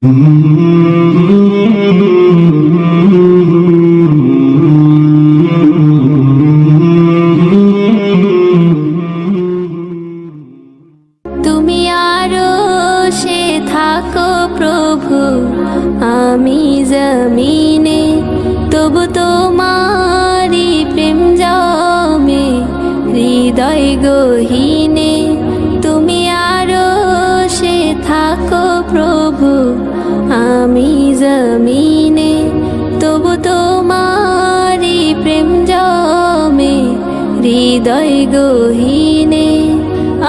তুমি আরশে থাকো প্রভু, আমি জমিনে, তবু তোমারি প্রেম জমে হৃদয় গহীনে। তুমি আরশে থাকো প্রভু, আমি জমিনে, তবু তোমারি প্রেম জমে হৃদয় গহীনে।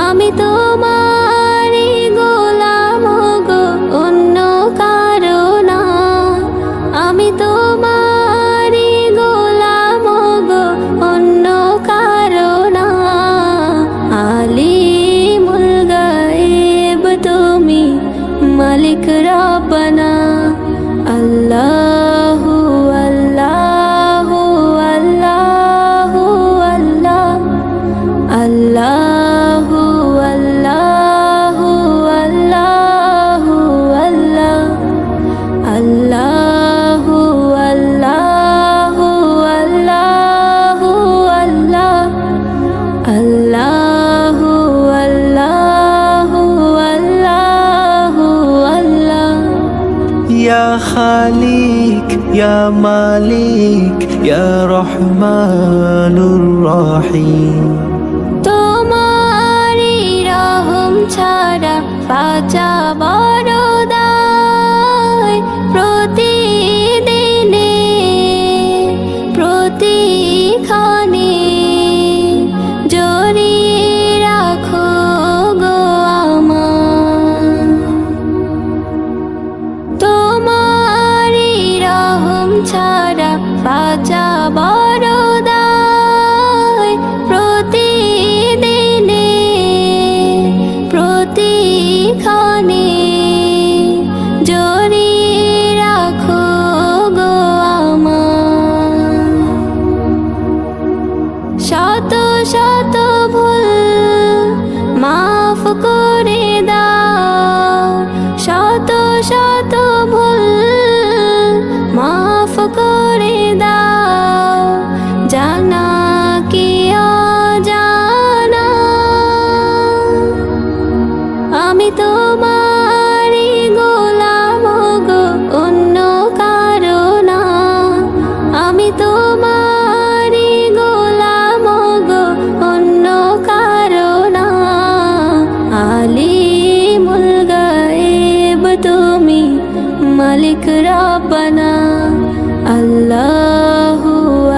আমি তোমারি গোলাম গো, অন্য কারো না। আমি তোমারি গোলাম গো, অন্য কারো না। আলিমুল গায়েব তুমি, মালিক রব্বানা। আল্লাহু আল্লাহু আল্লাহু আল্লাহ, আল্লাহু আল্লাহু আল্লাহু আল্লাহ, আল্লাহু আল্লাহু আল্লাহু আল্লাহ, আল্লাহু আল্লাহু আল্লাহু আল্লাহ। ইয়া খালিক ইয়া মালিক ইয়া রহমানুর রহিম। তোমারি রহম ছাড়া বাঁচা বড় দায়। প্রতিদিনে প্রতিক্ষণে জড়িয়ে রাখো গো আমায়। তোমারি রহম ছাড়া বাঁচা বড় দায়। প্রতিদিনে প্রতিক্ষণে জড়িয়ে রাখো গো আমায়। শত শত ভুল মাফ করে দাও, শত শত ভুল মাফ করে দাও। জানা কি অজানা, আমি তোমারি গোলাম গো, অন্য কারো না। আমি তোমারি গোলাম গো, অন্য কারো না। আলিমুল গায়েব তুমি, মালিক রব্বানা। আল্লাহু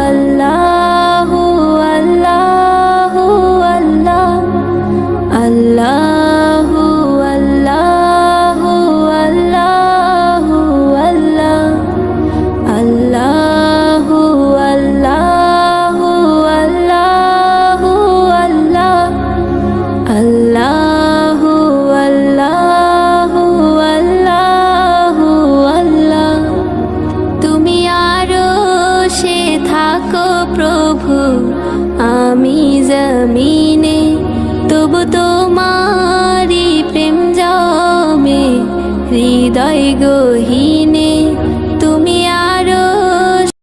আল্লাহু আল্লাহু আল্লাহ, আল্লাহু আল্লাহু আল্লাহু আল্লাহ, আল্লাহু আল্লাহু আল্লাহু আল্লাহ, আল্লাহু আল্লাহু আল্লাহু আল্লাহ। তুমি আরশে থাকো প্রভু, আমি জমিনে,